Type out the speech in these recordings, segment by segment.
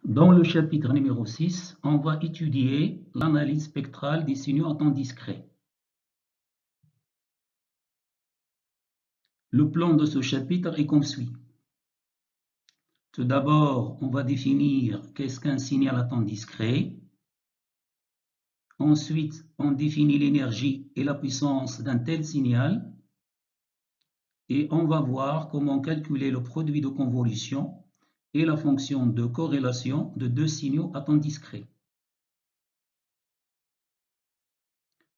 Dans le chapitre numéro 6, on va étudier l'analyse spectrale des signaux à temps discret. Le plan de ce chapitre est comme suit. Tout d'abord, on va définir qu'est-ce qu'un signal à temps discret. Ensuite, on définit l'énergie et la puissance d'un tel signal. Et on va voir comment calculer le produit de convolution et la fonction de corrélation de deux signaux à temps discret.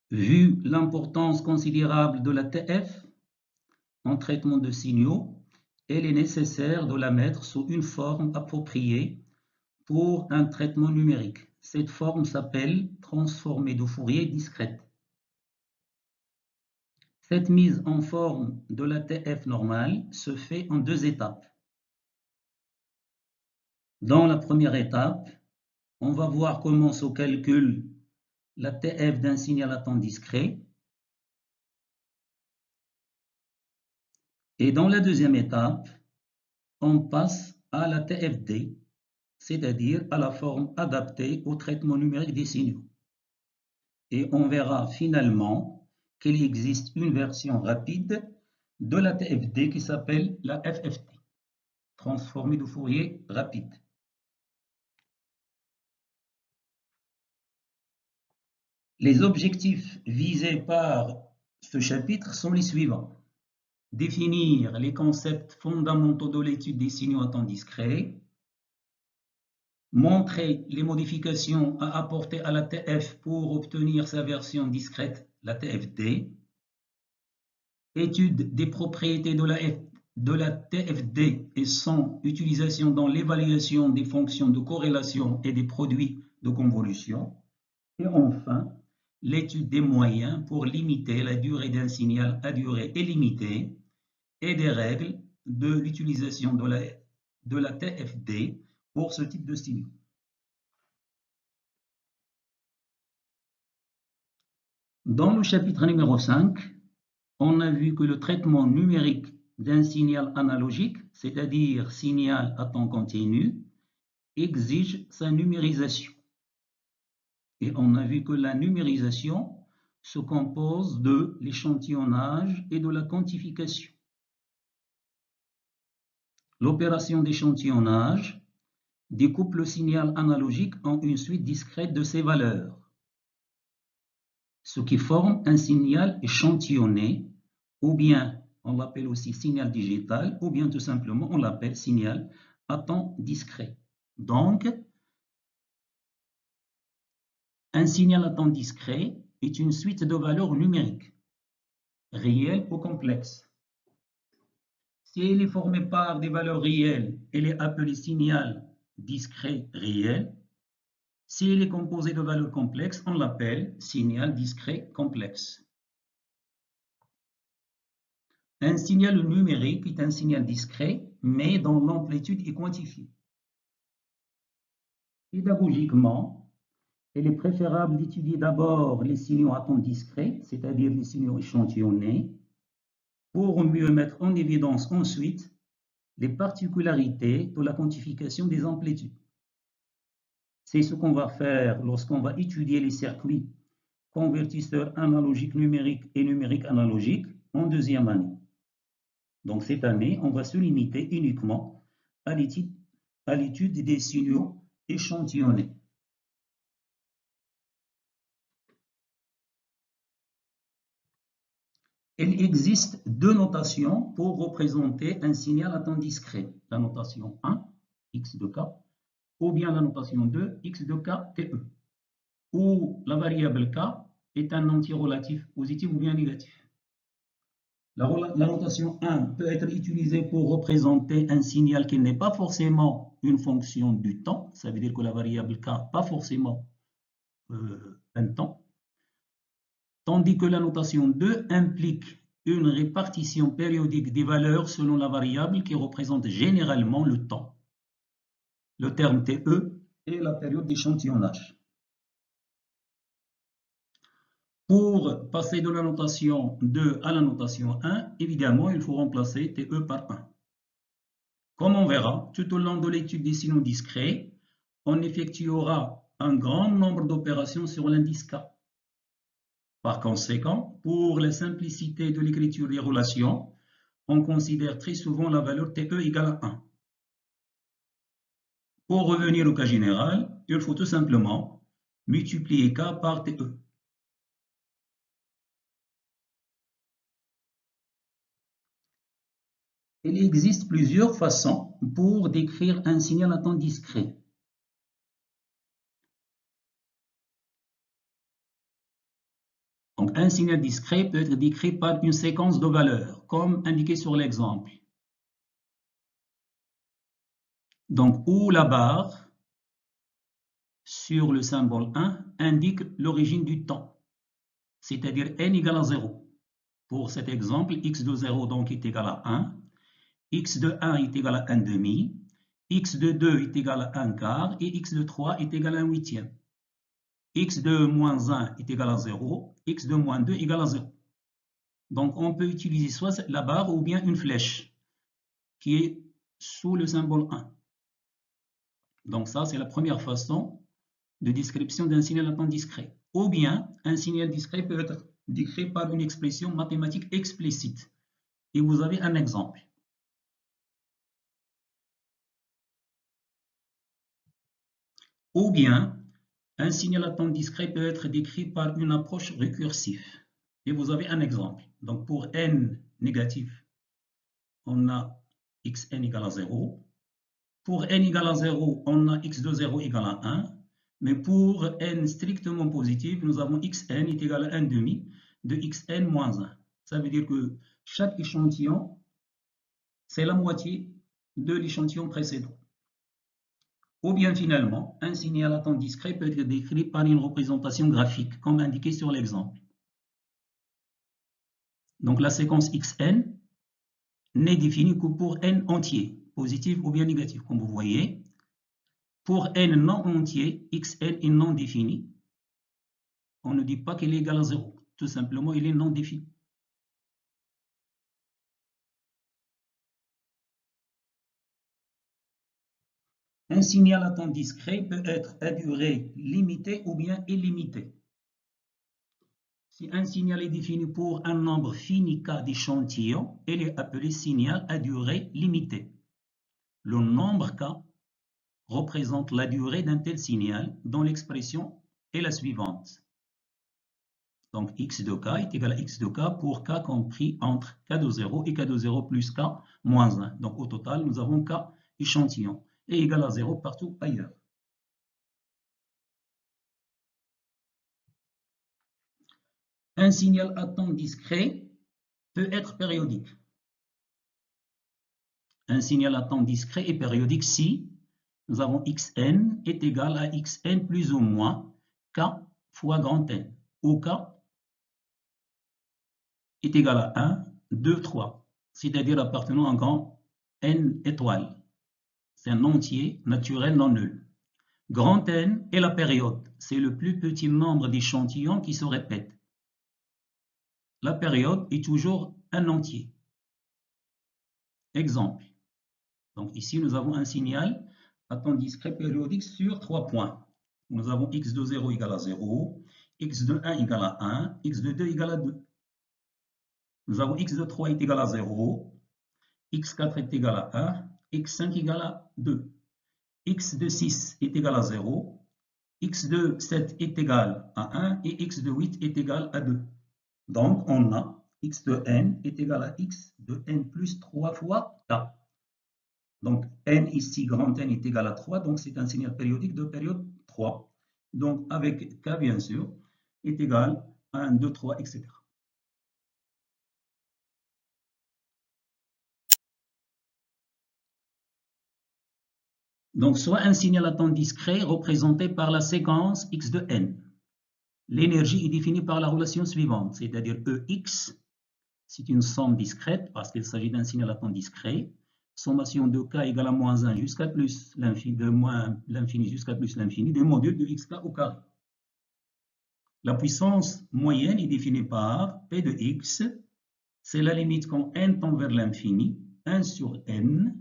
Vu l'importance considérable de la TF en traitement de signaux, il est nécessaire de la mettre sous une forme appropriée pour un traitement numérique. Cette forme s'appelle transformée de Fourier discrète. Cette mise en forme de la TF normale se fait en deux étapes. Dans la première étape, on va voir comment se calcule la TF d'un signal à temps discret. Et dans la deuxième étape, on passe à la TFD, c'est-à-dire à la forme adaptée au traitement numérique des signaux. Et on verra finalement qu'il existe une version rapide de la TFD qui s'appelle la FFT, transformée de Fourier rapide. Les objectifs visés par ce chapitre sont les suivants. Définir les concepts fondamentaux de l'étude des signaux à temps discret, montrer les modifications à apporter à la TF pour obtenir sa version discrète, la TFD, étude des propriétés de la TFD et son utilisation dans l'évaluation des fonctions de corrélation et des produits de convolution, et enfin, l'étude des moyens pour limiter la durée d'un signal à durée illimitée et des règles de l'utilisation de la TFD pour ce type de signaux. Dans le chapitre numéro 5, on a vu que le traitement numérique d'un signal analogique, c'est-à-dire signal à temps continu, exige sa numérisation. Et on a vu que la numérisation se compose de l'échantillonnage et de la quantification. L'opération d'échantillonnage découpe le signal analogique en une suite discrète de ses valeurs, ce qui forme un signal échantillonné, ou bien on l'appelle aussi signal digital, ou bien tout simplement on l'appelle signal à temps discret. Donc, un signal à temps discret est une suite de valeurs numériques, réelles ou complexes. Si elle est formée par des valeurs réelles, elle est appelée signal discret réel. Si elle est composée de valeurs complexes, on l'appelle signal discret complexe. Un signal numérique est un signal discret, mais dont l'amplitude est quantifiée. Pédagogiquement, il est préférable d'étudier d'abord les signaux à temps discret, c'est-à-dire les signaux échantillonnés, pour mieux mettre en évidence ensuite les particularités de la quantification des amplitudes. C'est ce qu'on va faire lorsqu'on va étudier les circuits convertisseurs analogiques numériques et numériques analogiques en deuxième année. Donc cette année, on va se limiter uniquement à l'étude des signaux échantillonnés. Il existe deux notations pour représenter un signal à temps discret. La notation 1, x de k, ou bien la notation 2, x de k, te, où la variable k est un anti-relatif positif ou bien négatif. La notation 1 peut être utilisée pour représenter un signal qui n'est pas forcément une fonction du temps. Ça veut dire que la variable k n'a pas forcément un temps. Tandis que la notation 2 implique une répartition périodique des valeurs selon la variable qui représente généralement le temps. Le terme TE est la période d'échantillonnage. Pour passer de la notation 2 à la notation 1, évidemment, il faut remplacer TE par 1. Comme on verra, tout au long de l'étude des signaux discrets, on effectuera un grand nombre d'opérations sur l'indice K. Par conséquent, pour la simplicité de l'écriture des relations, on considère très souvent la valeur TE égale à 1. Pour revenir au cas général, il faut tout simplement multiplier K par TE. Il existe plusieurs façons pour décrire un signal à temps discret. Donc, un signal discret peut être décrit par une séquence de valeurs, comme indiqué sur l'exemple. Donc, où la barre sur le symbole 1 indique l'origine du temps, c'est-à-dire n égale à 0. Pour cet exemple, x de 0 donc est égal à 1, x de 1 est égal à 1 demi, x de 2 est égal à 1 quart et x de 3 est égal à 1 huitième. X de moins 1 est égal à 0, x de moins 2 est égal à 0. Donc, on peut utiliser soit la barre ou bien une flèche qui est sous le symbole 1. Donc, ça, c'est la première façon de description d'un signal à temps discret. Ou bien, un signal discret peut être décrit par une expression mathématique explicite. Et vous avez un exemple. Ou bien, un signal à temps discret peut être décrit par une approche récursive. Et vous avez un exemple. Donc, pour n négatif, on a xn égale à 0. Pour n égale à 0, on a x de 0 égale à 1. Mais pour n strictement positif, nous avons xn est égal à 1 demi de xn moins 1. Ça veut dire que chaque échantillon, c'est la moitié de l'échantillon précédent. Ou bien finalement, un signal à temps discret peut être décrit par une représentation graphique, comme indiqué sur l'exemple. Donc la séquence xn n'est définie que pour n entier, positif ou bien négatif, comme vous voyez. Pour n non entier, xn est non défini. On ne dit pas qu'il est égal à 0. Tout simplement, il est non défini. Un signal à temps discret peut être à durée limitée ou bien illimitée. Si un signal est défini pour un nombre fini K d'échantillons, il est appelé signal à durée limitée. Le nombre K représente la durée d'un tel signal dont l'expression est la suivante. Donc x de k est égal à x de k pour k compris entre k de 0 et k de 0 plus k moins 1. Donc au total, nous avons k échantillon est égal à 0 partout ailleurs. Un signal à temps discret peut être périodique. Un signal à temps discret est périodique si nous avons xn est égal à xn plus ou moins k fois grand N, où k est égal à 1, 2, 3, c'est-à-dire appartenant à grand N étoiles. C'est un entier naturel non nul. Grand N est la période, c'est le plus petit nombre d'échantillons qui se répètent. La période est toujours un entier. Exemple. Donc ici, nous avons un signal à temps discret périodique sur 3 points. Nous avons x de 0 égale à 0, x de 1 égale à 1, x de 2 égale à 2. Nous avons x de 3 est égal à 0, x4 est égal à 1, x5 égale à 2. X de 6 est égal à 0, x de 7 est égal à 1 et x de 8 est égal à 2. Donc, on a x de n est égal à x de n plus 3 fois k. Donc, n ici, grand N est égal à 3, donc c'est un signal périodique de période 3. Donc, avec k, bien sûr, est égal à 1, 2, 3, etc. Donc, soit un signal à temps discret représenté par la séquence x de n. L'énergie est définie par la relation suivante, c'est-à-dire Ex, c'est une somme discrète parce qu'il s'agit d'un signal à temps discret. Sommation de k égale à moins 1 jusqu'à plus l'infini, de moins l'infini jusqu'à plus l'infini, du module de xk au carré. La puissance moyenne est définie par P de x, c'est la limite quand n tend vers l'infini, 1 sur n,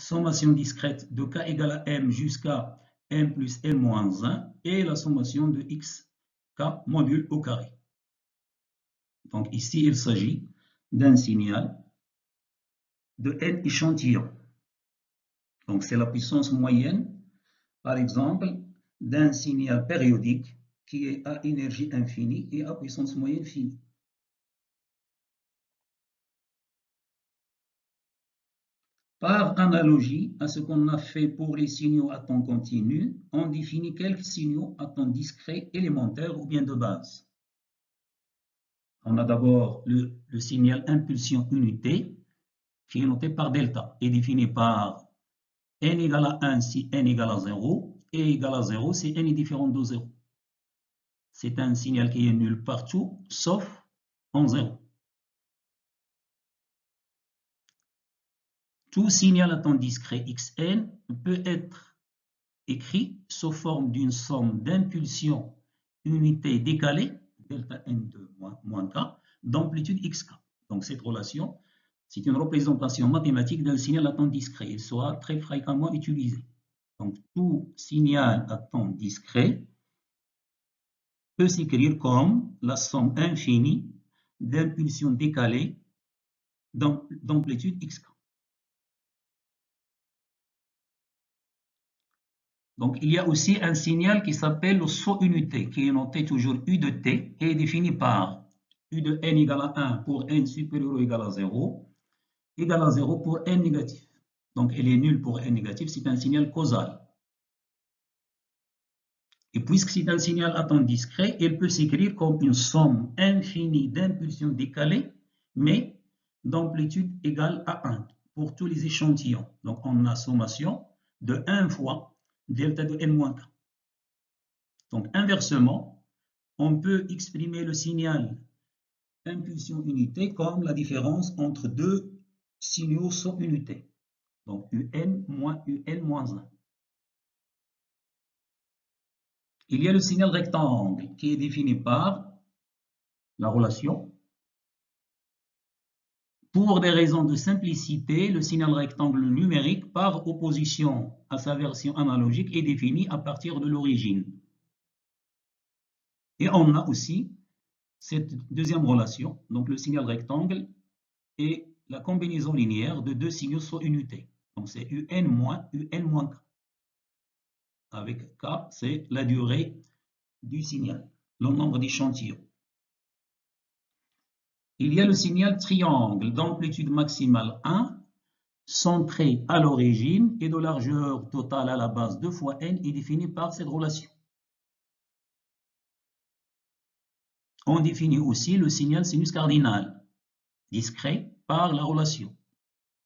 sommation discrète de k égale à m jusqu'à m plus n moins 1 et la sommation de xk module au carré. Donc ici, il s'agit d'un signal de n échantillons. Donc c'est la puissance moyenne, par exemple, d'un signal périodique qui est à énergie infinie et à puissance moyenne finie. Par analogie à ce qu'on a fait pour les signaux à temps continu, on définit quelques signaux à temps discret élémentaires ou bien de base. On a d'abord le signal impulsion unité qui est noté par delta et défini par n égale à 1 si n égale à 0 et égale à 0 si n est différent de 0. C'est un signal qui est nul partout sauf en 0. Tout signal à temps discret xn peut être écrit sous forme d'une somme d'impulsions unités décalées, delta n2 moins k, d'amplitude xk. Donc cette relation, c'est une représentation mathématique d'un signal à temps discret. Il sera très fréquemment utilisé. Donc tout signal à temps discret peut s'écrire comme la somme infinie d'impulsions décalées d'amplitude xk. Donc, il y a aussi un signal qui s'appelle le saut unité, qui est noté toujours U de t et est défini par U de n égale à 1 pour n supérieur ou égal à 0, égal à 0 pour n négatif. Donc, elle est nulle pour n négatif, c'est un signal causal. Et puisque c'est un signal à temps discret, il peut s'écrire comme une somme infinie d'impulsions décalées, mais d'amplitude égale à 1 pour tous les échantillons. Donc, on a sommation de 1 fois delta de n-k. Donc, inversement, on peut exprimer le signal impulsion unité comme la différence entre deux signaux saut unité. Donc, un moins un moins 1. Il y a le signal rectangle qui est défini par la relation. Pour des raisons de simplicité, le signal rectangle numérique par opposition à sa version analogique est défini à partir de l'origine. Et on a aussi cette deuxième relation, donc le signal rectangle et la combinaison linéaire de deux signaux saut unités. Donc c'est un moins k. Avec k, c'est la durée du signal, le nombre d'échantillons. Il y a le signal triangle d'amplitude maximale 1, centré à l'origine et de largeur totale à la base 2 fois n est défini par cette relation. On définit aussi le signal sinus cardinal, discret par la relation.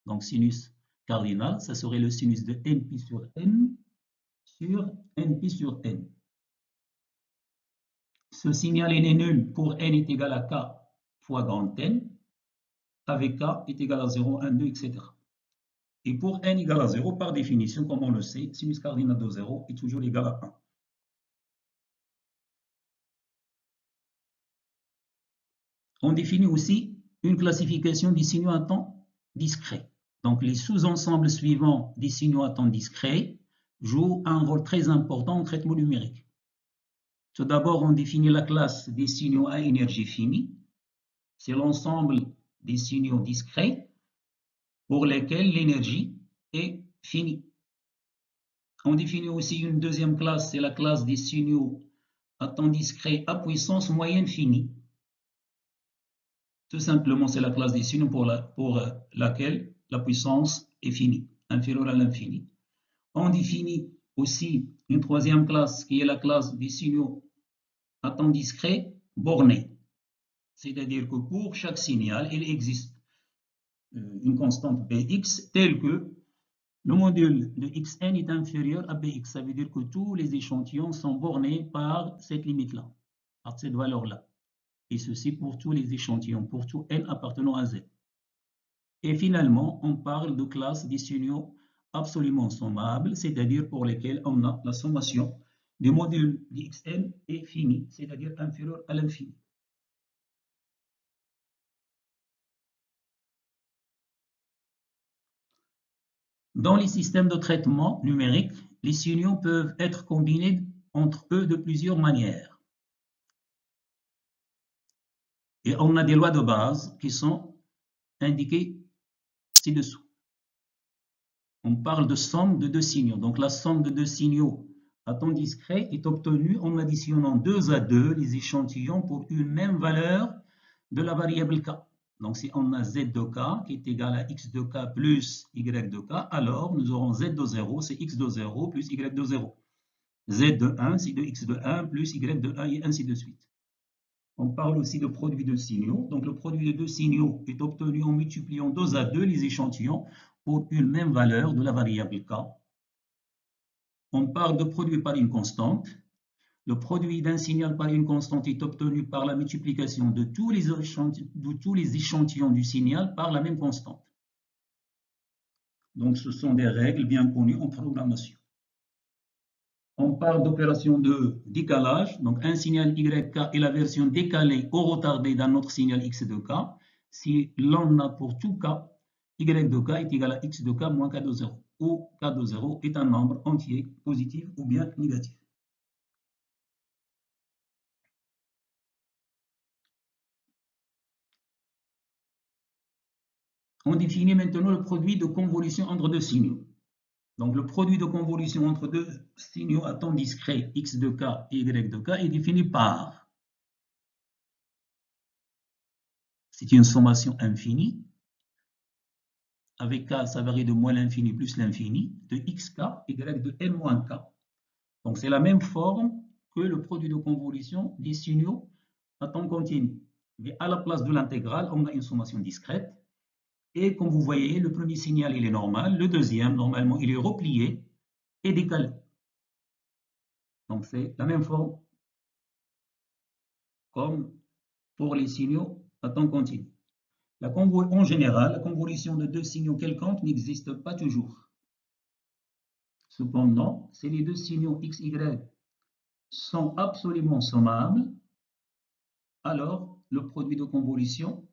Donc sinus cardinal, ça serait le sinus de nπ sur n sur nπ sur n. Ce signal est nul pour n est égal à k fois grand n, avec k est égal à 0, 1, 2, etc. Et pour n égale à 0, par définition, comme on le sait, sinus cardinal de 0 est toujours égal à 1. On définit aussi une classification des signaux à temps discrets. Donc les sous-ensembles suivants des signaux à temps discrets jouent un rôle très important en traitement numérique. Tout d'abord, on définit la classe des signaux à énergie finie. C'est l'ensemble des signaux discrets pour lesquels l'énergie est finie. On définit aussi une deuxième classe, c'est la classe des signaux à temps discret à puissance moyenne finie. Tout simplement, c'est la classe des signaux pour laquelle la puissance est finie, inférieure à l'infini. On définit aussi une troisième classe qui est la classe des signaux à temps discret bornés. C'est-à-dire que pour chaque signal, il existe une constante Bx telle que le module de xn est inférieur à Bx. Ça veut dire que tous les échantillons sont bornés par cette limite-là, par cette valeur-là. Et ceci pour tous les échantillons, pour tout n appartenant à Z. Et finalement, on parle de classe des signaux absolument sommables, c'est-à-dire pour lesquels on a la sommation des modules de xn est finie, c'est-à-dire inférieure à l'infini. Dans les systèmes de traitement numérique, les signaux peuvent être combinés entre eux de plusieurs manières. Et on a des lois de base qui sont indiquées ci-dessous. On parle de somme de deux signaux. Donc la somme de deux signaux à temps discret est obtenue en additionnant 2 à 2 les échantillons pour une même valeur de la variable k. Donc si on a z de k qui est égal à x de k plus y de k, alors nous aurons z de 0, c'est x de 0 plus y de 0. Z de 1, c'est de x de 1 plus y de 1 et ainsi de suite. On parle aussi de produit de signaux. Donc le produit de deux signaux est obtenu en multipliant 2 à 2 les échantillons pour une même valeur de la variable k. On parle de produit par une constante. Le produit d'un signal par une constante est obtenu par la multiplication de tous les échantillons du signal par la même constante. Donc ce sont des règles bien connues en programmation. On parle d'opération de décalage. Donc un signal YK est la version décalée ou retardée d'un autre signal X de K. Si l'on a pour tout K, Y de K est égal à X de K moins K de 0, où K de 0 est un nombre entier, positif ou bien négatif. On définit maintenant le produit de convolution entre deux signaux. Donc le produit de convolution entre deux signaux à temps discret X de K et Y de K est défini par, c'est une sommation infinie, avec k, ça varie de moins l'infini plus l'infini, de xk, y de n moins k. Donc c'est la même forme que le produit de convolution des signaux à temps continu. Mais à la place de l'intégrale, on a une sommation discrète. Et comme vous voyez, le premier signal, il est normal. Le deuxième, normalement, il est replié et décalé. Donc c'est la même forme comme pour les signaux à temps continu. En général, la convolution de deux signaux quelconques n'existe pas toujours. Cependant, si les deux signaux x, y sont absolument sommables, alors le produit de convolution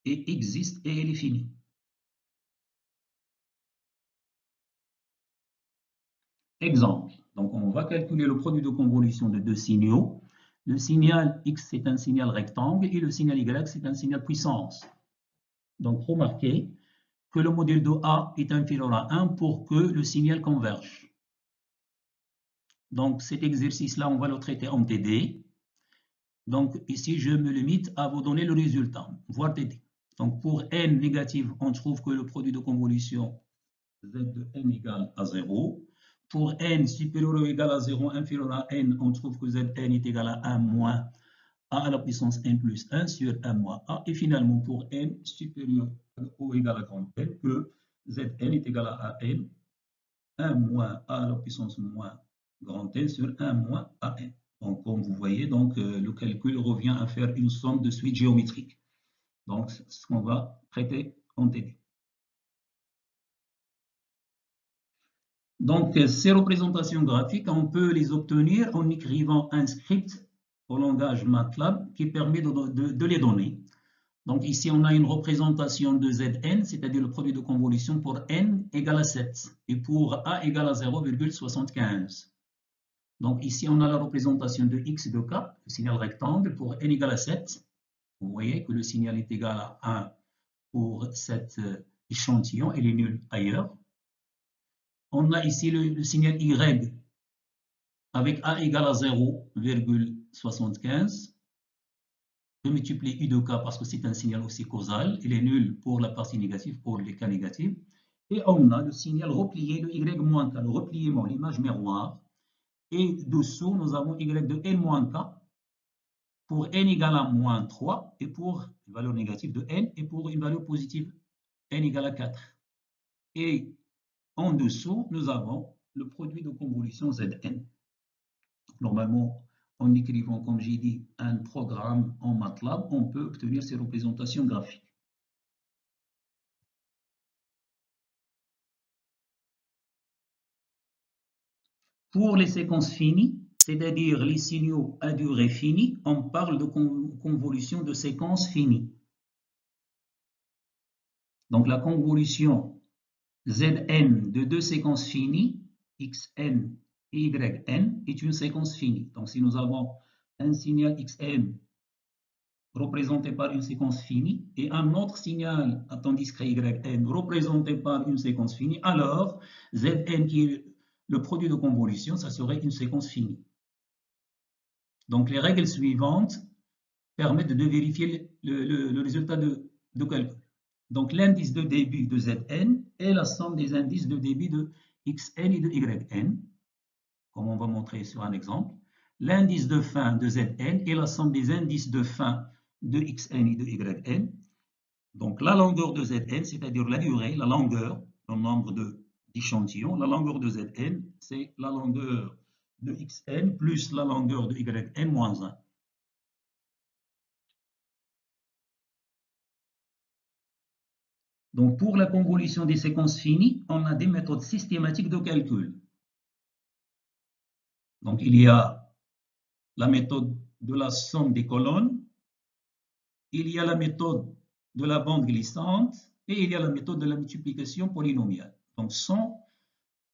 existe et il est fini. Exemple, donc on va calculer le produit de convolution de deux signaux. Le signal x, c'est un signal rectangle et le signal y, c'est un signal puissance. Donc remarquez que le modèle de A est inférieur à 1 pour que le signal converge. Donc cet exercice-là, on va le traiter en TD. Donc ici, je me limite à vous donner le résultat, voire TD. Donc pour n négative, on trouve que le produit de convolution z de n égale à 0. Pour n supérieur ou égal à 0, inférieur à n, on trouve que zn est égal à 1 moins a à la puissance n plus 1 sur 1 moins a. Et finalement, pour n supérieur ou égal à grand n, que zn est égal à n, 1 moins a à la puissance moins grand n sur 1 moins an. Donc, comme vous voyez, donc, le calcul revient à faire une somme de suite géométrique. Donc, c'est ce qu'on va traiter en TD. Donc, ces représentations graphiques, on peut les obtenir en écrivant un script au langage MATLAB qui permet de les donner. Donc, ici, on a une représentation de Zn, c'est-à-dire le produit de convolution pour n égale à 7 et pour a égale à 0,75. Donc, ici, on a la représentation de x de k, le signal rectangle, pour n égale à 7. Vous voyez que le signal est égal à 1 pour cet échantillon, il est nul ailleurs. On a ici le signal y avec a égale à 0,75. Je multiplie u de k parce que c'est un signal aussi causal. Il est nul pour la partie négative, pour les cas négatifs. Et on a le signal replié de y moins k, le repliement, l'image miroir. Et dessous, nous avons y de n moins k pour n égale à moins 3 et pour une valeur négative de n et pour une valeur positive n égale à 4. Et en dessous, nous avons le produit de convolution Zn. Normalement, en écrivant, comme j'ai dit, un programme en MATLAB, on peut obtenir ces représentations graphiques. Pour les séquences finies, c'est-à-dire les signaux à durée finie, on parle de convolution de séquences finies. Donc la convolution Zn de deux séquences finies, xn et yn, est une séquence finie. Donc, si nous avons un signal xn représenté par une séquence finie et un autre signal à temps discret yn représenté par une séquence finie, alors Zn qui est le produit de convolution, ça serait une séquence finie. Donc les règles suivantes permettent de vérifier le résultat de calcul. Donc l'indice de début de Zn est la somme des indices de début de xn et de yn, comme on va montrer sur un exemple. L'indice de fin de Zn est la somme des indices de fin de xn et de yn. Donc la longueur de Zn, c'est-à-dire la durée, la longueur, le nombre d'échantillons, la longueur de Zn, c'est la longueur de xn plus la longueur de yn moins 1. Donc pour la convolution des séquences finies, on a des méthodes systématiques de calcul. Donc il y a la méthode de la somme des colonnes, il y a la méthode de la bande glissante et il y a la méthode de la multiplication polynomiale. Donc sans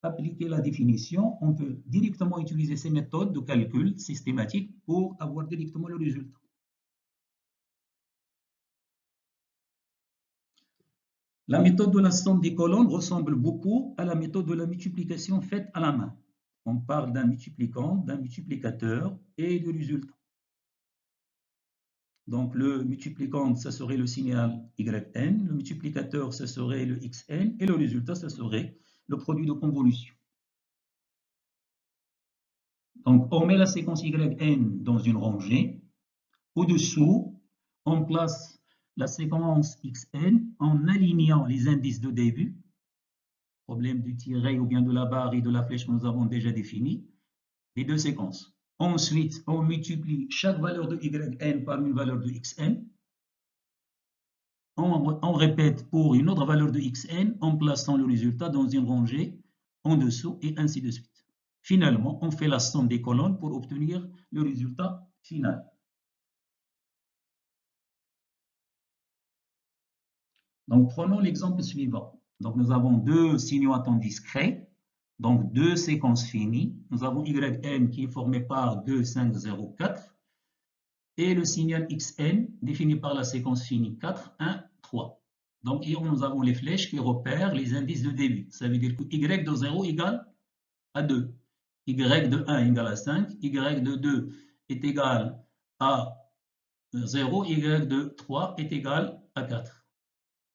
appliquer la définition, on peut directement utiliser ces méthodes de calcul systématique pour avoir directement le résultat. La méthode de la somme des colonnes ressemble beaucoup à la méthode de la multiplication faite à la main. On parle d'un multiplicand, d'un multiplicateur et du résultat. Donc le multiplicand, ça serait le signal yn, le multiplicateur, ça serait le xn, et le résultat, ça serait le produit de convolution. Donc on met la séquence yn dans une rangée. Au-dessous, on place la séquence xn en alignant les indices de début, problème du tiret ou bien de la barre et de la flèche que nous avons déjà défini, les deux séquences. Ensuite, on multiplie chaque valeur de yn par une valeur de xn. On répète pour une autre valeur de xn en plaçant le résultat dans une rangée en dessous et ainsi de suite. Finalement, on fait la somme des colonnes pour obtenir le résultat final. Donc, prenons l'exemple suivant. Donc, nous avons deux signaux à temps discret, donc deux séquences finies. Nous avons yn qui est formé par 2, 5, 0, 4 et le signal xn défini par la séquence finie 4, 1, 3. Donc, nous avons les flèches qui repèrent les indices de début. Ça veut dire que y de 0 égale à 2, y de 1 égale à 5, y de 2 est égal à 0, y de 3 est égal à 4.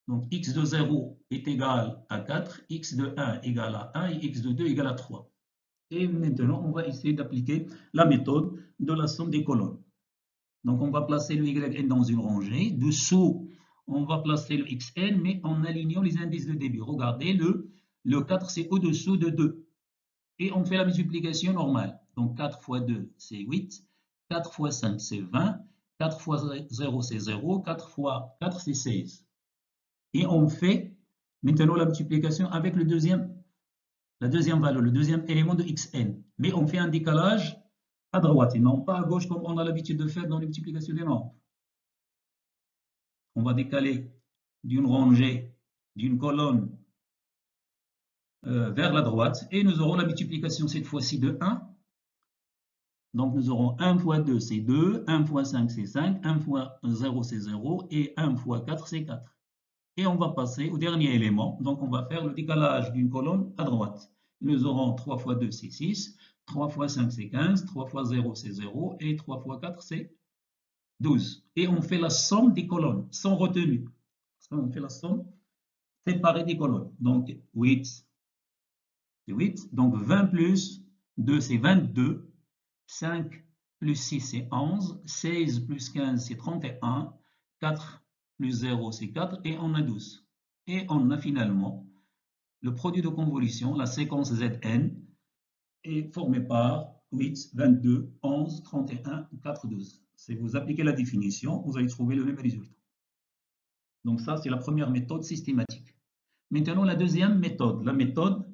Donc, x de 0 est égal à 4, x de 1 égale à 1 et x de 2 égale à 3. Et maintenant, on va essayer d'appliquer la méthode de la somme des colonnes. Donc, on va placer le yn dans une rangée. Dessous, on va placer le xn, mais en alignant les indices de début. Regardez, le 4, c'est au-dessous de 2. Et on fait la multiplication normale. Donc, 4 fois 2, c'est 8. 4 fois 5, c'est 20. 4 fois 0, c'est 0. 4 fois 4, c'est 16. Et on fait maintenant la multiplication avec la deuxième valeur, le deuxième élément de xn. Mais on fait un décalage à droite et non pas à gauche comme on a l'habitude de faire dans la multiplication des nombres. On va décaler d'une rangée, d'une colonne vers la droite et nous aurons la multiplication cette fois-ci de 1. Donc nous aurons 1 fois 2 c'est 2, 1 fois 5 c'est 5, 1 fois 0 c'est 0 et 1 fois 4 c'est 4. Et on va passer au dernier élément. Donc, on va faire le décalage d'une colonne à droite. Nous aurons 3 fois 2, c'est 6. 3 fois 5, c'est 15. 3 fois 0, c'est 0. Et 3 fois 4, c'est 12. Et on fait la somme des colonnes, sans retenue. On fait la somme séparée des colonnes. Donc, 8, c'est 8. Donc, 20 plus 2, c'est 22. 5 plus 6, c'est 11. 16 plus 15, c'est 31. 4 plus 0, c'est 4, et on a 12. Et on a finalement le produit de convolution, la séquence Zn, est formée par 8, 22, 11, 31, 4, 12. Si vous appliquez la définition, vous allez trouver le même résultat. Donc ça, c'est la première méthode systématique. Maintenant, la deuxième méthode, la méthode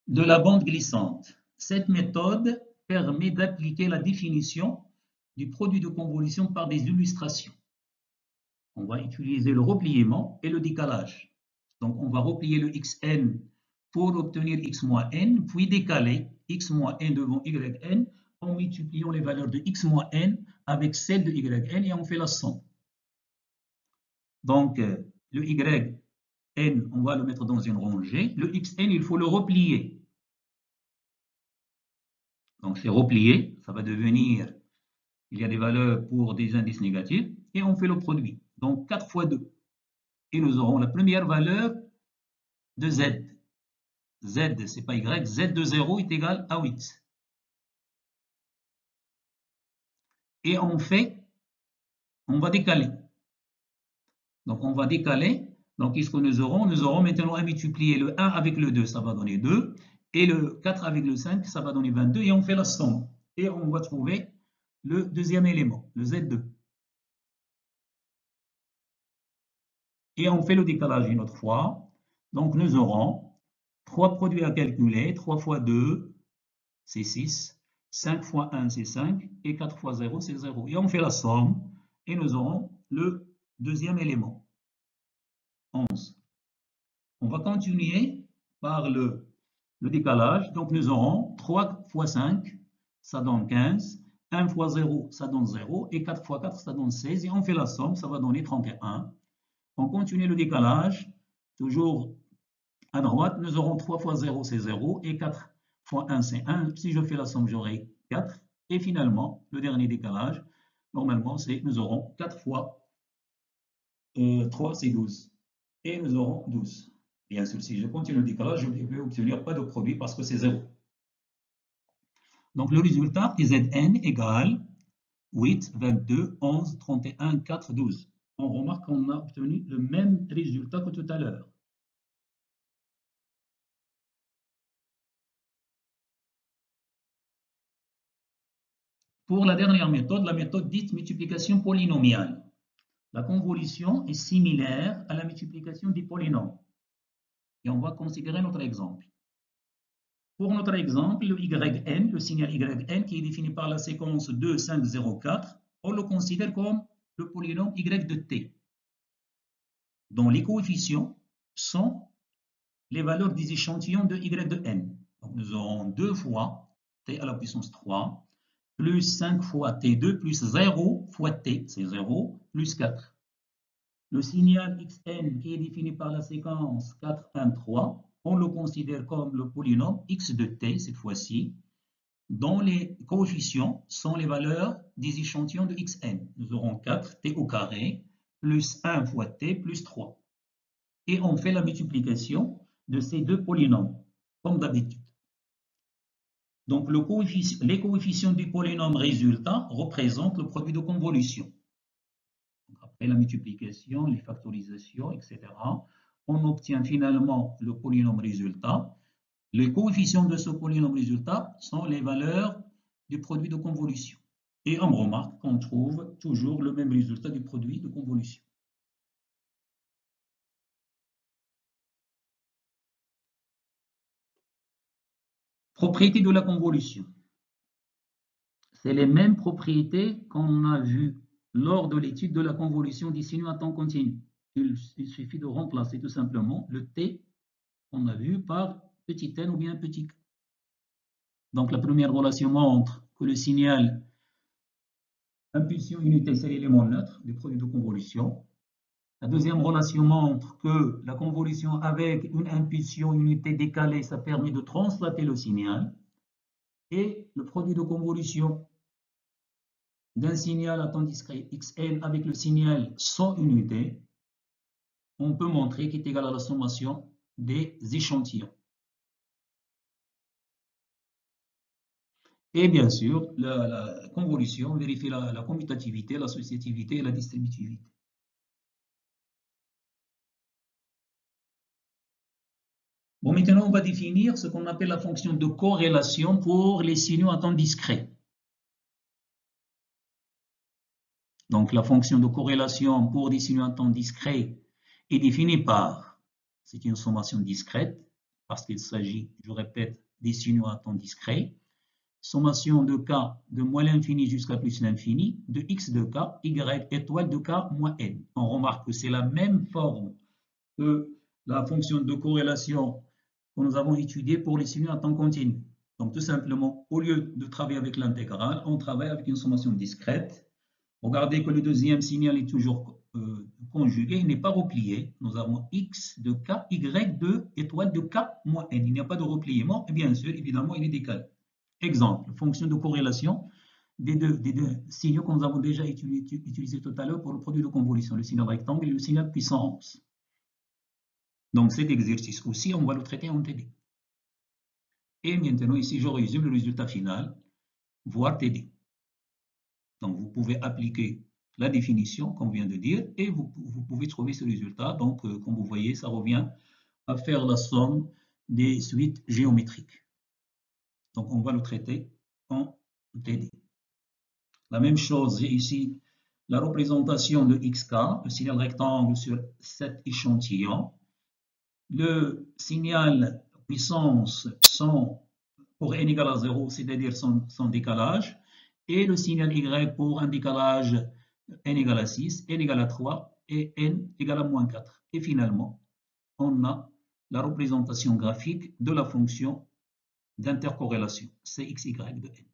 de la bande glissante. Cette méthode permet d'appliquer la définition du produit de convolution par des illustrations. On va utiliser le repliement et le décalage. Donc, on va replier le xn pour obtenir x moins n, puis décaler x moins n devant yn en multipliant les valeurs de x moins n avec celles de yn et on fait la somme. Donc, le yn, on va le mettre dans une rangée. Le xn, il faut le replier. Donc, c'est replié, ça va devenir, il y a des valeurs pour des indices négatifs, et on fait le produit. Donc, 4 fois 2. Et nous aurons la première valeur de z. Z, c'est pas y, z de 0 est égal à 8. Et on va décaler. Donc, on va décaler. Donc, qu'est-ce que nous aurons? Nous aurons maintenant à multiplier le 1 avec le 2, ça va donner 2. Et le 4 avec le 5, ça va donner 22. Et on fait la somme. Et on va trouver le deuxième élément, le Z2. Et on fait le décalage une autre fois. Donc, nous aurons 3 produits à calculer. 3 fois 2, c'est 6. 5 fois 1, c'est 5. Et 4 fois 0, c'est 0. Et on fait la somme. Et nous aurons le deuxième élément, 11. On va continuer par le décalage. Donc, nous aurons 3 fois 5, ça donne 15. 1 fois 0, ça donne 0. Et 4 fois 4, ça donne 16. Et on fait la somme, ça va donner 31. On continue le décalage. Toujours à droite, nous aurons 3 fois 0, c'est 0. Et 4 fois 1, c'est 1. Si je fais la somme, j'aurai 4. Et finalement, le dernier décalage, normalement, c'est nous aurons 4 fois 3, c'est 12. Et nous aurons 12. Bien sûr, si je continue le décalage, je ne vais obtenir pas de produit parce que c'est 0. Donc, le résultat est Zn égale 8, 22, 11, 31, 4, 12. On remarque qu'on a obtenu le même résultat que tout à l'heure. Pour la dernière méthode, la méthode dite multiplication polynomiale. La convolution est similaire à la multiplication des polynômes. Et on va considérer notre exemple. Pour notre exemple, le yn, le signal yn, qui est défini par la séquence 2, 5, 0, 4, on le considère comme le polynôme y de t, dont les coefficients sont les valeurs des échantillons de y de n. Donc nous aurons 2 fois t à la puissance 3, plus 5 fois t2, plus 0 fois t, c'est 0, plus 4. Le signal xn, qui est défini par la séquence 4, 1, 3, on le considère comme le polynôme x de t, cette fois-ci, dont les coefficients sont les valeurs des échantillons de xn. Nous aurons 4 t au carré, plus 1 fois t, plus 3. Et on fait la multiplication de ces deux polynômes, comme d'habitude. Donc, les coefficients du polynôme résultant représentent le produit de convolution. Donc, après la multiplication, les factorisations, etc., on obtient finalement le polynôme résultat. Les coefficients de ce polynôme résultat sont les valeurs du produit de convolution. Et on remarque qu'on trouve toujours le même résultat du produit de convolution. Propriétés de la convolution. C'est les mêmes propriétés qu'on a vues lors de l'étude de la convolution des signaux à temps continu. Il suffit de remplacer tout simplement le t qu'on a vu par petit n ou bien petit k. Donc la première relation montre que le signal impulsion unité, c'est l'élément neutre du produit de convolution. La deuxième relation montre que la convolution avec une impulsion unité décalée, ça permet de translater le signal. Et le produit de convolution d'un signal à temps discret xn avec le signal sans unité, on peut montrer qu'il est égal à la sommation des échantillons. Et bien sûr, la convolution vérifie la commutativité, l'associativité et la distributivité. Bon, maintenant, on va définir ce qu'on appelle la fonction de corrélation pour les signaux à temps discret. Donc, la fonction de corrélation pour des signaux à temps discret est définie par, c'est une sommation discrète, parce qu'il s'agit, je répète, des signaux à temps discret. Sommation de k de moins l'infini jusqu'à plus l'infini, de x de k, y étoile de k moins n. On remarque que c'est la même forme que la fonction de corrélation que nous avons étudiée pour les signaux à temps continu. Donc, tout simplement, au lieu de travailler avec l'intégrale, on travaille avec une sommation discrète. Regardez que le deuxième signal est toujours conjugué, il n'est pas replié. Nous avons x de k, y de étoile de k moins n. Il n'y a pas de repliement, et bien sûr, évidemment, il est décalé. Exemple, fonction de corrélation des deux signaux que nous avons déjà utilisés tout à l'heure pour le produit de convolution, le signal rectangle et le signal puissance. Donc, cet exercice aussi, on va le traiter en TD. Et maintenant, ici, je résume le résultat final, voire TD. Donc, vous pouvez appliquer la définition, comme on vient de dire, et vous pouvez trouver ce résultat. Donc, comme vous voyez, ça revient à faire la somme des suites géométriques. Donc, on va le traiter en TD. La même chose, j'ai ici la représentation de xk, le signal rectangle sur cet échantillon. Le signal puissance pour n égale à 0, c'est-à-dire son décalage, et le signal y pour un décalage n égale à 6, n égale à 3 et n égale à moins 4. Et finalement, on a la représentation graphique de la fonction d'intercorrélation, Cxy de n.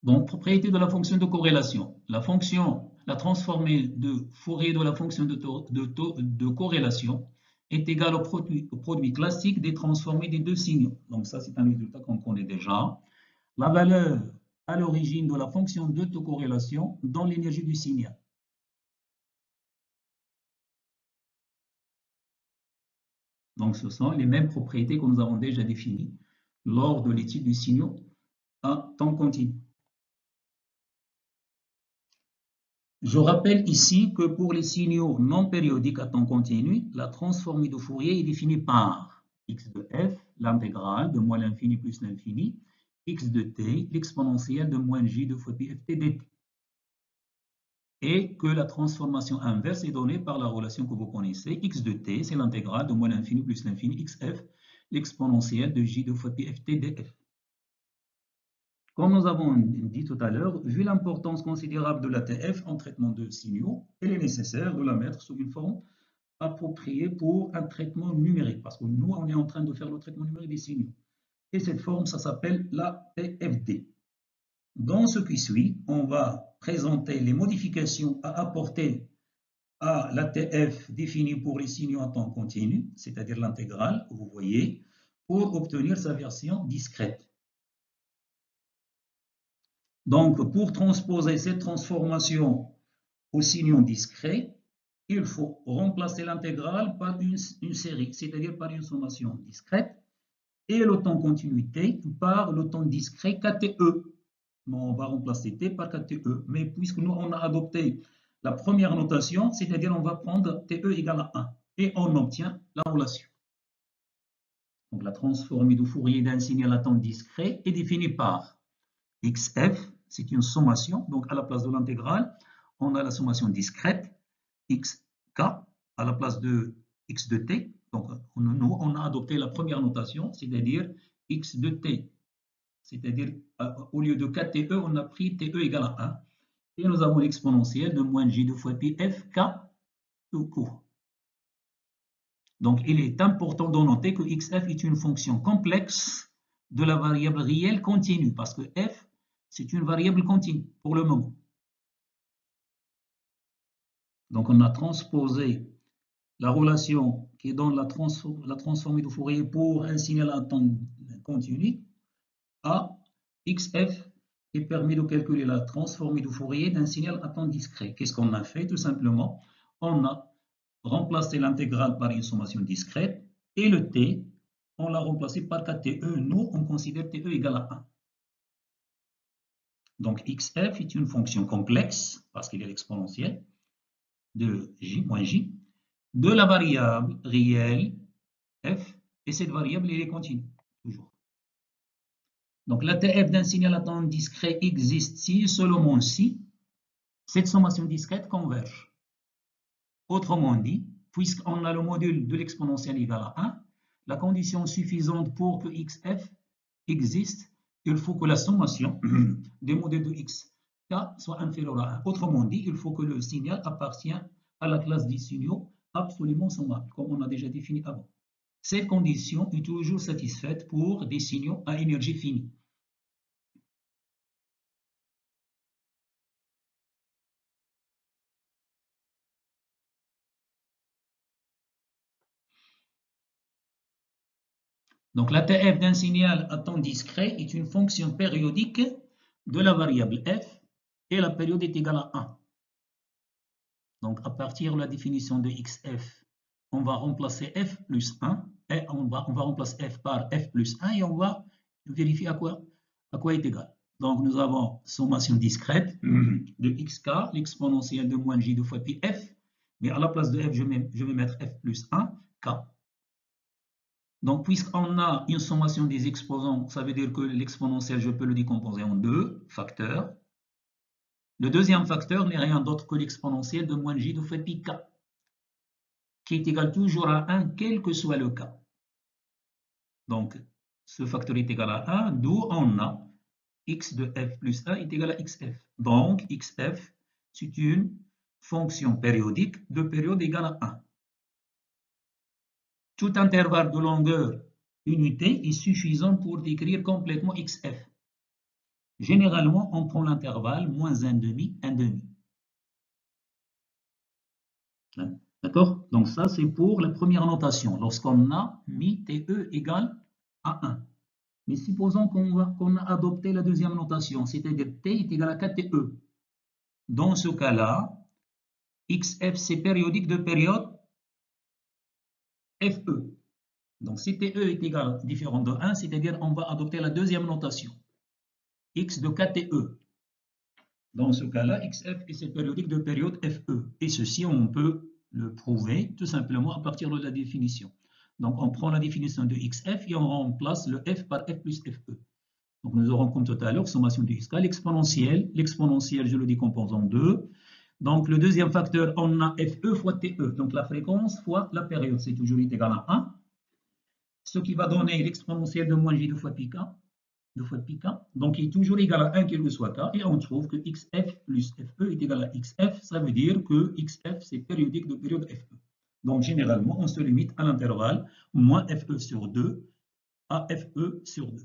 Donc, propriété de la fonction de corrélation. La transformée de Fourier de la fonction de corrélation est égale au produit classique des transformées des deux signaux. Donc, ça, c'est un résultat qu'on connaît déjà. La valeur à l'origine de la fonction d'autocorrélation dans l'énergie du signal. Donc, ce sont les mêmes propriétés que nous avons déjà définies lors de l'étude du signal à temps continu. Je rappelle ici que pour les signaux non périodiques à temps continu, la transformée de Fourier est définie par x de f, l'intégrale de moins l'infini plus l'infini, x de t, l'exponentielle de moins j de fois pi ft dt. Et que la transformation inverse est donnée par la relation que vous connaissez, x de t, c'est l'intégrale de moins l'infini plus l'infini, xf, l'exponentielle de j de fois pi ft df. Comme nous avons dit tout à l'heure, vu l'importance considérable de l'ATF en traitement de signaux, il est nécessaire de la mettre sous une forme appropriée pour un traitement numérique, parce que nous, on est en train de faire le traitement numérique des signaux. Et cette forme, ça s'appelle l'ATFD. Dans ce qui suit, on va présenter les modifications à apporter à l'ATF définie pour les signaux à temps continu, c'est-à-dire l'intégrale, que vous voyez, pour obtenir sa version discrète. Donc, pour transposer cette transformation au signaux discret, il faut remplacer l'intégrale par une série, c'est-à-dire par une sommation discrète, et le temps continuité par le temps discret KTE. On va remplacer T par KTE. Mais puisque nous, on a adopté la première notation, c'est-à-dire on va prendre TE égale à 1, et on obtient la relation. Donc, la transformée de Fourier d'un signal à temps discret est définie par XF, c'est une sommation, donc à la place de l'intégrale, on a la sommation discrète, xk, à la place de x de t, donc nous, on a adopté la première notation, c'est-à-dire x de t, c'est-à-dire au lieu de kte, on a pris te égale à 1, et nous avons l'exponentielle de moins j de fois pi fk tout court. Donc il est important de noter que xf est une fonction complexe de la variable réelle continue, parce que f, c'est une variable continue pour le moment. Donc, on a transposé la relation qui est dans la transformée de Fourier pour un signal à temps continu à xf qui permet de calculer la transformée de Fourier d'un signal à temps discret. Qu'est-ce qu'on a fait? Tout simplement, on a remplacé l'intégrale par une sommation discrète et le t, on l'a remplacé par kte. Nous, on considère te égale à 1. Donc, xf est une fonction complexe, parce qu'il est l'exponentielle, de j moins j, de la variable réelle f, et cette variable, elle est continue, toujours. Donc, l'ATF d'un signal à temps discret existe si, seulement si, cette sommation discrète converge. Autrement dit, puisqu'on a le module de l'exponentielle égal à 1, la condition suffisante pour que xf existe, il faut que la sommation des modules de xk soit inférieure à 1. Autrement dit, il faut que le signal appartienne à la classe des signaux absolument sommables, comme on a déjà défini avant. Cette condition est toujours satisfaite pour des signaux à énergie finie. Donc, la TF d'un signal à temps discret est une fonction périodique de la variable f et la période est égale à 1. Donc, à partir de la définition de xf, on va remplacer f plus 1 et on va remplacer f par f plus 1 et on va vérifier à quoi est égal. Donc, nous avons sommation discrète de xk, l'exponentielle de moins j deux fois pi f, mais à la place de f, je vais mettre f plus 1, k. Donc, puisqu'on a une sommation des exposants, ça veut dire que l'exponentiel, je peux le décomposer en deux facteurs. Le deuxième facteur n'est rien d'autre que l'exponentielle de moins j de fois pi k, qui est égal toujours à 1, quel que soit le cas. Donc, ce facteur est égal à 1, d'où on a x de f plus 1 est égal à xf. Donc, xf, c'est une fonction périodique de période égale à 1. Tout intervalle de longueur unité est suffisant pour décrire complètement xf. Généralement, on prend l'intervalle moins 1,5, 1,5. D'accord? Donc ça, c'est pour la première notation, lorsqu'on a mis TE égale à 1. Mais supposons qu'on a adopté la deuxième notation, c'est-à-dire T est égal à 4TE. Dans ce cas-là, XF, c'est périodique de période FE. Donc si TE est égal différent de 1, c'est-à-dire on va adopter la deuxième notation, X de 4TE. Dans ce cas-là, XF est périodique de période FE. Et ceci, on peut le prouver tout simplement à partir de la définition. Donc, on prend la définition de XF et on remplace le F par F plus FE. Donc, nous aurons comme tout à l'heure, sommation de XK, l'exponentielle. L'exponentielle, je le décompose en deux. Donc, le deuxième facteur, on a FE fois TE. Donc, la fréquence fois la période, c'est toujours égal à 1. Ce qui va donner l'exponentielle de moins J deux fois pi k. 2 fois pi k, donc il est toujours égal à 1 quel que soit k, et on trouve que xf plus fe est égal à xf, ça veut dire que xf c'est périodique de période fe. Donc généralement, on se limite à l'intervalle moins fe sur 2 à fe sur 2.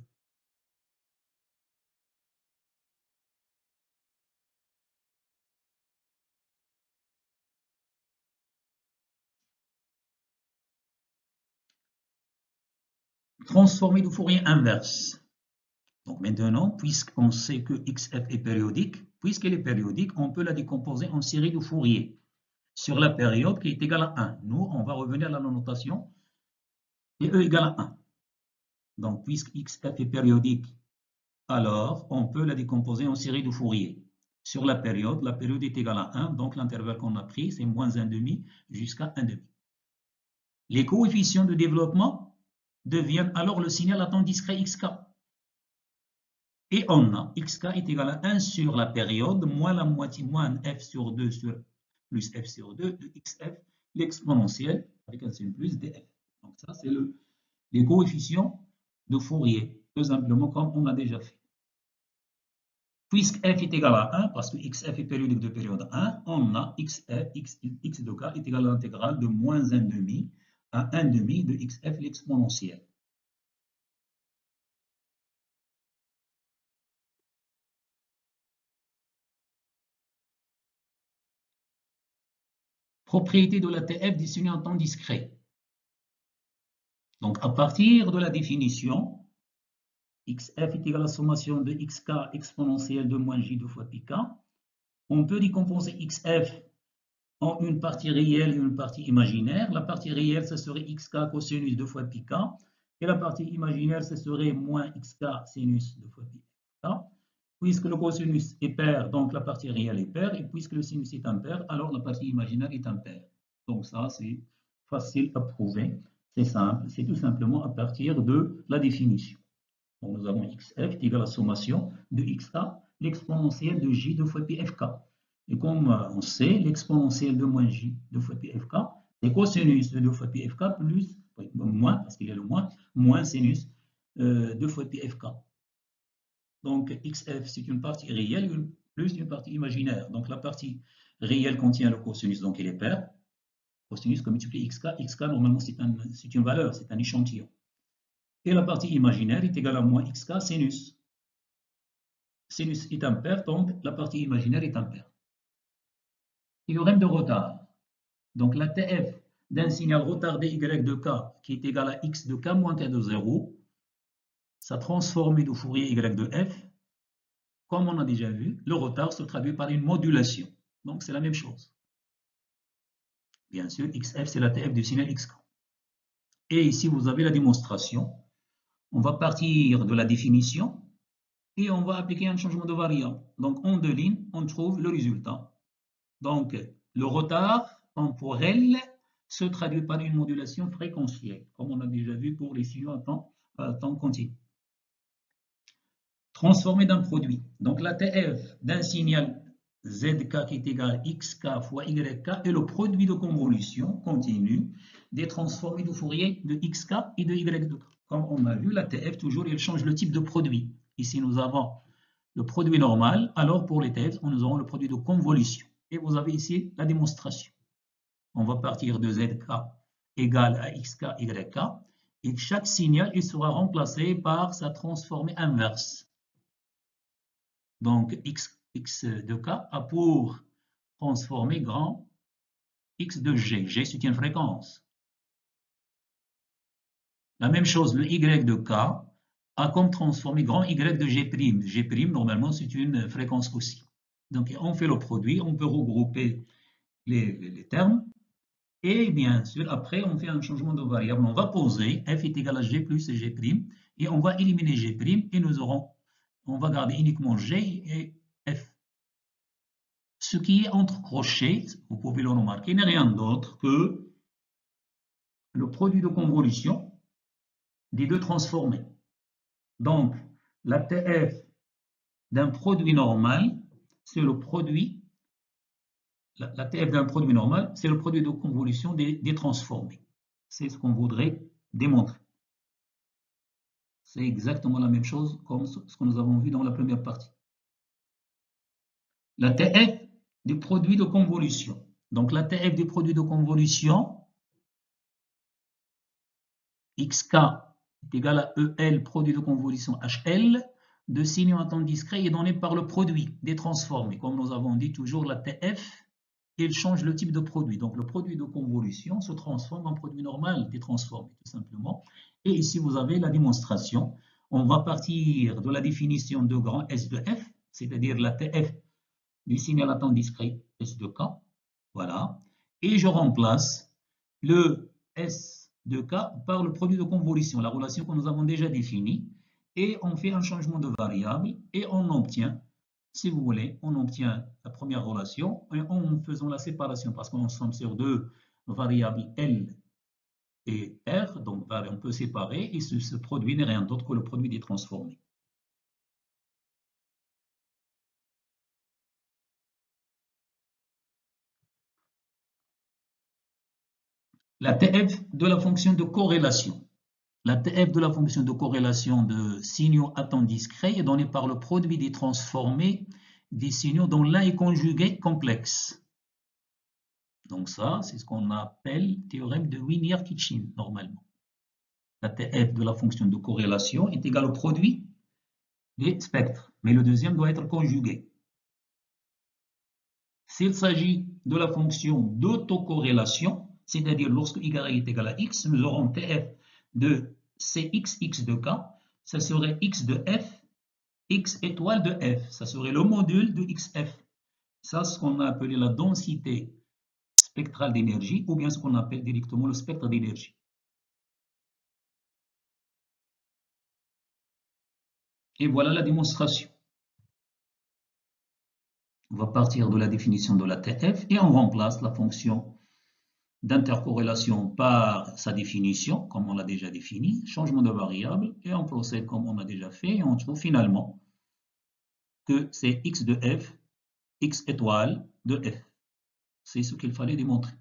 Transformé de Fourier inverse. Donc maintenant, puisqu'on sait que xf est périodique, puisqu'elle est périodique, on peut la décomposer en série de Fourier sur la période qui est égale à 1. Nous, on va revenir à la notation et E égale à 1. Donc, puisque xf est périodique, alors on peut la décomposer en série de Fourier. Sur la période est égale à 1, donc l'intervalle qu'on a pris, c'est moins 1,5 jusqu'à 1,5. Les coefficients de développement deviennent alors le signal à temps discret xk. Et on a xk est égal à 1 sur la période, moins la moitié, moins f sur 2 plus f sur 2 de xf, l'exponentielle, avec un signe plus df. Donc ça, c'est les coefficients de Fourier, tout simplement comme on a déjà fait. Puisque f est égal à 1, parce que xf est périodique de période 1, on a x de k est égal à l'intégrale de moins 1,5 à 1,5 de xf l'exponentielle. Propriété de la TF désignée en temps discret. Donc, à partir de la définition, xf est égal à la sommation de xk exponentielle de moins j deux fois pi k, on peut décomposer xf en une partie réelle et une partie imaginaire. La partie réelle, ce serait xk cosinus 2 fois pi k, et la partie imaginaire, ce serait moins xk sinus 2 fois pi k. Puisque le cosinus est pair, donc la partie réelle est paire, et puisque le sinus est impair, alors la partie imaginaire est impaire. Donc ça, c'est facile à prouver, c'est simple, c'est tout simplement à partir de la définition. Donc nous avons xf est égal à la sommation de xk, l'exponentielle de j 2 fois pi fk. Et comme on sait, l'exponentielle de moins j 2 fois pi fk C'est cosinus de 2 fois pi fk plus, moins, parce qu'il y a le moins sinus 2 fois pi fk. Donc, xf, c'est une partie réelle plus une partie imaginaire. Donc, la partie réelle contient le cosinus, donc il est pair. Cosinus comme multiplié xk. Xk, normalement, c'est une valeur, c'est un échantillon. Et la partie imaginaire est égale à moins xk sinus. Sinus est impair, donc la partie imaginaire est impaire. Théorème de retard. Donc, la TF d'un signal retardé y de k qui est égal à x de k moins t de 0, sa transformée de Fourier y de f, comme on a déjà vu, le retard se traduit par une modulation. Donc, c'est la même chose. Bien sûr, xf, c'est la TF du signal xk. Et ici, vous avez la démonstration. On va partir de la définition et on va appliquer un changement de variable. Donc, en 2 lignes, on trouve le résultat. Donc, le retard temporel se traduit par une modulation fréquentielle, comme on a déjà vu pour les signaux à temps continu. Transformé d'un produit. Donc, la TF d'un signal ZK qui est égal à XK fois YK est le produit de convolution continue des transformés de Fourier de XK et de YK. Comme on a vu, la TF, toujours, elle change le type de produit. Ici, nous avons le produit normal. Alors, pour les TF, nous aurons le produit de convolution. Et vous avez ici la démonstration. On va partir de ZK égale à XK, YK. Et chaque signal, il sera remplacé par sa transformée inverse. Donc, x de k a pour transformer grand x de g. G, c'est une fréquence. La même chose, le y de k a comme transformé grand y de g'. G', normalement, c'est une fréquence aussi. Donc, on fait le produit, on peut regrouper les termes. Et bien sûr, après, on fait un changement de variable. On va poser f est égal à g plus g', et on va éliminer g', et on va garder uniquement g et f. Ce qui est entre crochets, vous pouvez le remarquer, n'est rien d'autre que le produit de convolution des deux transformés. Donc, la TF d'un produit normal, c'est le produit, la TF d'un produit normal, c'est le produit de convolution des transformés. C'est ce qu'on voudrait démontrer. C'est exactement la même chose comme ce que nous avons vu dans la première partie. La TF du produit de convolution. Donc, la TF du produit de convolution, xk est égal à EL, produit de convolution HL, de signe en temps discret est donné par le produit des transformés. Comme nous avons dit toujours, la TF, il change le type de produit. Donc, le produit de convolution se transforme en produit normal des transformés, tout simplement. Et ici, vous avez la démonstration. On va partir de la définition de grand S de F, c'est-à-dire la TF du signal à temps discret S de K. Voilà. Et je remplace le S de K par le produit de convolution, la relation que nous avons déjà définie. Et on fait un changement de variable et on obtient, si vous voulez, on obtient la première relation en faisant la séparation parce qu'on sommes sur deux variables L et R. Donc, on peut séparer et ce produit n'est rien d'autre que le produit des transformés. La TF de la fonction de corrélation. La TF de la fonction de corrélation de signaux à temps discret est donnée par le produit des transformés des signaux dont l'un est conjugué complexe. Donc ça, c'est ce qu'on appelle le théorème de Winiarti-Kitchin, normalement. La TF de la fonction de corrélation est égale au produit des spectres, mais le deuxième doit être conjugué. S'il s'agit de la fonction d'autocorrélation, c'est-à-dire lorsque y est égal à x, nous aurons TF de Cx, x de k, ça serait x de f, x étoile de f, ça serait le module de xf. Ça, c'est ce qu'on a appelé la densité spectrale d'énergie, ou bien ce qu'on appelle directement le spectre d'énergie. Et voilà la démonstration. On va partir de la définition de la TF et on remplace la fonction d'intercorrélation par sa définition, comme on l'a déjà défini, changement de variable, et on procède comme on a déjà fait, et on trouve finalement que c'est x de f, x étoile de f. C'est ce qu'il fallait démontrer.